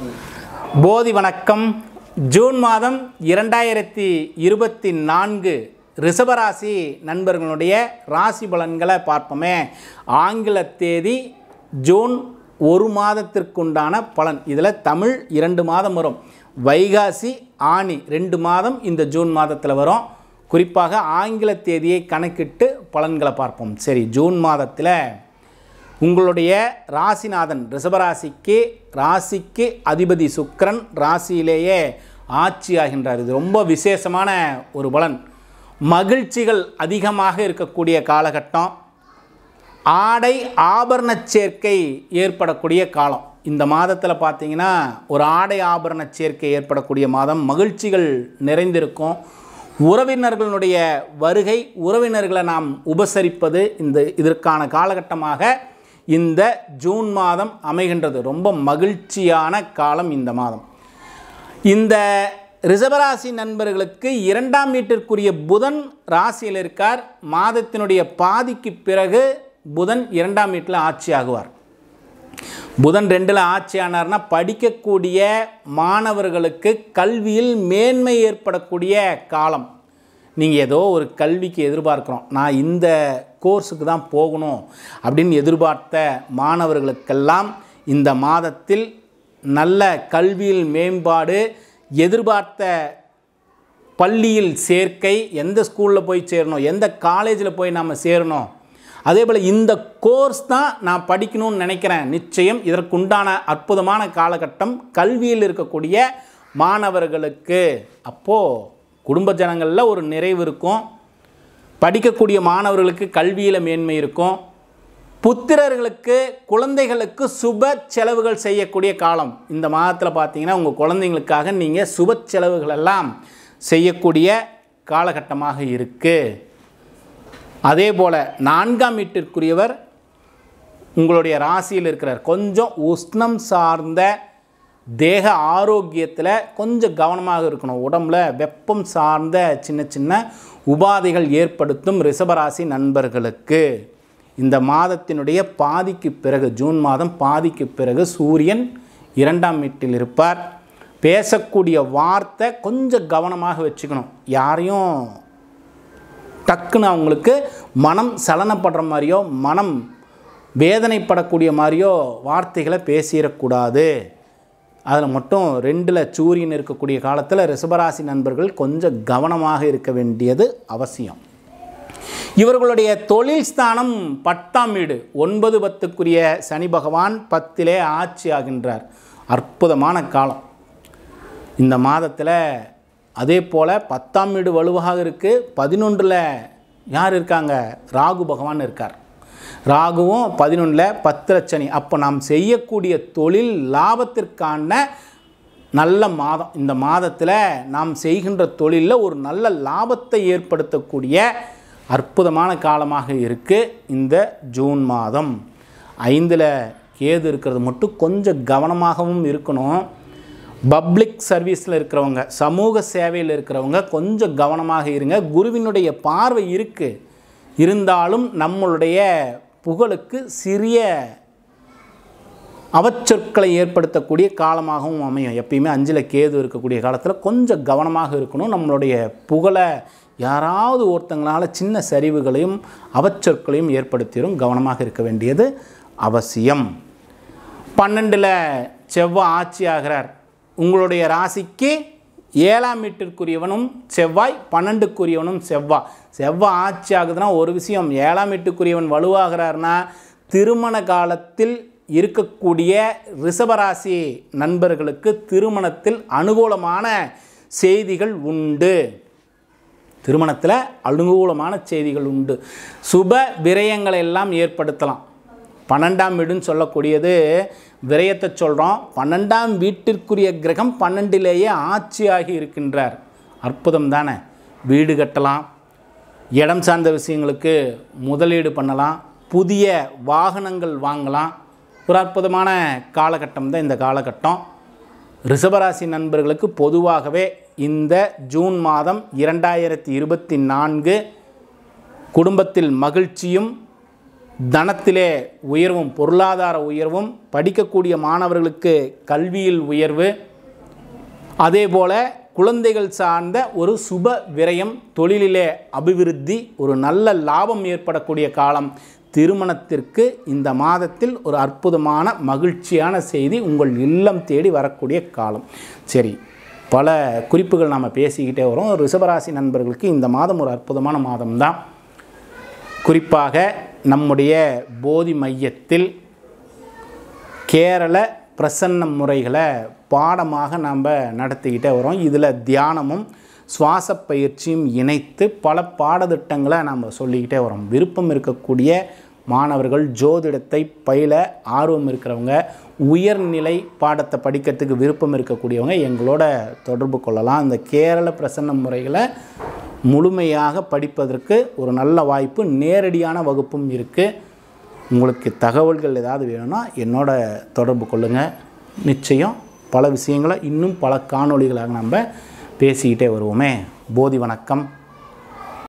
போதி வணக்கம். ஜூன் மாதம் 2024 ரிஷபராசி நண்பர்களுடைய ராசி பலன்களை பார்ப்போமே. ஆங்கில தேதி ஜூன் 1 மாதத்திற்குண்டான பலன். இதில் தமிழ் 2 மாதம் வரும். வைகாசி ஆனி 2 மாதம் இந்த ஜூன் மாதத்தில் வரும். குறிப்பாக ஆங்கில தேதியை கணக்கிட்டு பலன்களை பார்ப்போம். சரி, ஜூன் மாதத்தில் உங்களுடைய ராசிநாதன் ராசிக்கு அதிபதி சுக்கிரன் ராசியிலேயே ஆட்சியாகின்றார். இது ரொம்ப விசேஷமான ஒரு பலன். மகிழ்ச்சிகள் அதிகமாக இருக்கக்கூடிய காலகட்டம். ஆடை ஆபரண சேர்க்கை ஏற்படக்கூடிய காலம். இந்த மாதத்தில் பார்த்தீங்கன்னா ஒரு ஆடை ஆபரண சேர்க்கை ஏற்படக்கூடிய மாதம். மகிழ்ச்சிகள் நிறைந்திருக்கும். உறவினர்களுடைய வருகை, உறவினர்களை நாம் உபசரிப்பது இதற்கான காலகட்டமாக இந்த ஜூன் மாதம் அமைகின்றது. ரொம்ப மகிழ்ச்சியான காலம் இந்த மாதம். இந்த ரிஷபராசி நண்பர்களுக்கு 2ஆம் வீட்டிற்குரிய புதன் ராசியில் இருக்கார். மாதத்தினுடைய பாதிக்கு பிறகு புதன் 2ஆம் வீட்டில் ஆட்சி ஆகுவார். புதன் 2ல் ஆட்சி ஆனார்னா படிக்கக்கூடிய மாணவர்களுக்கு கல்வியில் மேன்மை ஏற்படக்கூடிய காலம். நீங்கள் ஏதோ ஒரு கல்விக்கு எதிர்பார்க்குறோம், நான் இந்த கோர்ஸுக்கு தான் போகணும் அப்படின்னு எதிர்பார்த்த மாணவர்களுக்கெல்லாம் இந்த மாதத்தில் நல்ல கல்வியில் மேம்பாடு, எதிர்பார்த்த பள்ளியில் சேர்க்கை, எந்த ஸ்கூலில் போய் சேரணும், எந்த காலேஜில் போய் நாம் சேரணும், அதே போல் இந்த கோர்ஸ் தான் நான் படிக்கணும்னு நினைக்கிறேன், நிச்சயம் இதற்குண்டான அற்புதமான காலகட்டம் கல்வியில் இருக்கக்கூடிய மாணவர்களுக்கு. அப்போது குடும்ப ஜனங்களில் ஒரு நிறைவு இருக்கும். படிக்கக்கூடிய மாணவர்களுக்கு கல்வியில் மேன்மை இருக்கும். புத்திரர்களுக்கு, குழந்தைகளுக்கு சுப செலவுகள் செய்யக்கூடிய காலம். இந்த மாதத்தில் பார்த்தீங்கன்னா உங்கள் குழந்தைங்களுக்காக நீங்கள் சுப செலவுகள் எல்லாம் செய்யக்கூடிய காலகட்டமாக இருக்குது. அதே போல் 4ஆம் வீட்டிற்குரியவர் உங்களுடைய ராசியில் இருக்கிறார். கொஞ்சம் உஷ்ணம் சார்ந்த தேக ஆரோக்கியத்தில் கொஞ்சம் கவனமாக இருக்கணும். உடம்புல வெப்பம் சார்ந்த சின்ன சின்ன உபாதைகள் ஏற்படுத்தும் ரிஷபராசி நண்பர்களுக்கு. இந்த மாதத்தினுடைய பாதிக்கு பிறகு, ஜூன் மாதம் பாதிக்கு பிறகு சூரியன் 2ஆம் வீட்டில் இருப்பார். பேசக்கூடிய வார்த்தை கொஞ்சம் கவனமாக வச்சுக்கணும். யாரையும் டக்குன்னு அவங்களுக்கு மனம் சலனப்படுற மாதிரியோ மனம் வேதனைப்படக்கூடிய மாதிரியோ வார்த்தைகளை பேசிடக்கூடாது. அதில் மட்டும் 2ல் சூரியன் இருக்கக்கூடிய காலத்தில் ரிஷபராசி நண்பர்கள் கொஞ்சம் கவனமாக இருக்க வேண்டியது அவசியம். இவர்களுடைய தொழில் ஸ்தானம் 10ஆம் வீடு. 9, 10க்குரிய சனி பகவான் 10லே ஆட்சி ஆகின்றார். அற்புதமான காலம் இந்த மாதத்தில். அதே போல் 10ஆம் வீடு வலுவாக இருக்குது. 11ல் யார் இருக்காங்க? ராகு பகவான் இருக்கார். ராகுவும் 11ல் 10ல் சனி. அப்போ நாம் செய்யக்கூடிய தொழில் லாபத்திற்கான நல்ல மாதம். இந்த மாதத்தில் நாம் செய்கின்ற தொழிலில் ஒரு நல்ல லாபத்தை ஏற்படுத்தக்கூடிய அற்புதமான காலமாக இருக்குது இந்த ஜூன் மாதம். 5ல் கேது இருக்கிறது மட்டும் கொஞ்சம் கவனமாகவும் இருக்கணும். பப்ளிக் சர்வீஸில் இருக்கிறவங்க, சமூக சேவையில் இருக்கிறவங்க கொஞ்சம் கவனமாக இருங்க. குருவினுடைய பார்வை இருக்குது, இருந்தாலும் நம்மளுடைய புகழுக்கு சிறிய அவச்சொற்களை ஏற்படுத்தக்கூடிய காலமாகவும் அமையும். எப்பயுமே 5ல் கேது இருக்கக்கூடிய காலத்தில் கொஞ்சம் கவனமாக இருக்கணும். நம்மளுடைய புகழை யாராவது ஒருத்தங்களால் சின்ன சரிவுகளையும் அவச்சொற்களையும் ஏற்படுத்திடும். கவனமாக இருக்க வேண்டியது அவசியம். 12ல் செவ்வாய் ஆட்சி ஆகிறார். உங்களுடைய ராசிக்கு 7ஆம் வீட்டிற்குரியவனும் செவ்வாய், 12க்குரியவனும் செவ்வாய். செவ்வாய் ஆட்சி ஆகுதுன்னா ஒரு விஷயம், 7ஆம் வீட்டுக்குரியவன் வலுவாகிறார்னா திருமண காலத்தில் இருக்கக்கூடிய ரிஷபராசி நண்பர்களுக்கு திருமணத்தில் அனுகூலமான செய்திகள் உண்டு. திருமணத்தில் அனுகூலமான செய்திகள் உண்டு. சுப விரயங்களை எல்லாம் ஏற்படுத்தலாம். 12ஆம் வீடுன்னு சொல்லக்கூடியது விரயத்தை சொல்கிறோம். 12ஆம் வீட்டிற்குரிய கிரகம் 12லேயே ஆட்சியாகி இருக்கின்றார். அற்புதம் தானே. வீடு கட்டலாம், இடம் சார்ந்த விஷயங்களுக்கு முதலீடு பண்ணலாம், புதிய வாகனங்கள் வாங்கலாம். ஒரு அற்புதமான காலகட்டம் தான் இந்த காலகட்டம். ரிஷபராசி நண்பர்களுக்கு பொதுவாகவே இந்த ஜூன் மாதம் 2024 குடும்பத்தில் மகிழ்ச்சியும் தனத்திலே உயர்வும், பொருளாதார உயர்வும், படிக்கக்கூடிய மாணவர்களுக்கு கல்வியில் உயர்வு, அதேபோல் குழந்தைகள் சார்ந்த ஒரு சுப விரயம், தொழிலிலே அபிவிருத்தி, ஒரு நல்ல லாபம் ஏற்படக்கூடிய காலம். திருமணத்திற்கு இந்த மாதத்தில் ஒரு அற்புதமான மகிழ்ச்சியான செய்தி உங்கள் இல்லம் தேடி வரக்கூடிய காலம். சரி, பல குறிப்புகள் நாம் பேசிக்கிட்டே வரோம். ரிஷபராசி நண்பர்களுக்கு இந்த மாதம் ஒரு அற்புதமான மாதம்தான். குறிப்பாக நம்முடைய போதி மையத்தில் கேரள பிரசன்ன முறைகளை பாடமாக நாம் நடத்திக்கிட்டே வரோம். இதில் தியானமும் சுவாச பயிற்சியும் இணைத்து பல பாடத்திட்டங்களை நாம் சொல்லிக்கிட்டே வரோம். விருப்பம் இருக்கக்கூடிய மாணவர்கள், ஜோதிடத்தை பயில ஆர்வம் இருக்கிறவங்க, உயர்நிலை பாடத்தை படிக்கிறதுக்கு விருப்பம் இருக்கக்கூடியவங்க எங்களோட தொடர்பு கொள்ளலாம். இந்த கேரள பிரசன்ன முறைகளை முழுமையாக படிப்பதற்கு ஒரு நல்ல வாய்ப்பு, நேரடியான வகுப்பும் இருக்குது. உங்களுக்கு தகவல்கள் ஏதாவது வேணும்னா என்னோட தொடர்பு கொள்ளுங்கள். நிச்சயம் பல விஷயங்களை இன்னும் பல காணொளிகளாக நம்ம பேசிக்கிட்டே வருவோமே. போதி வணக்கம்.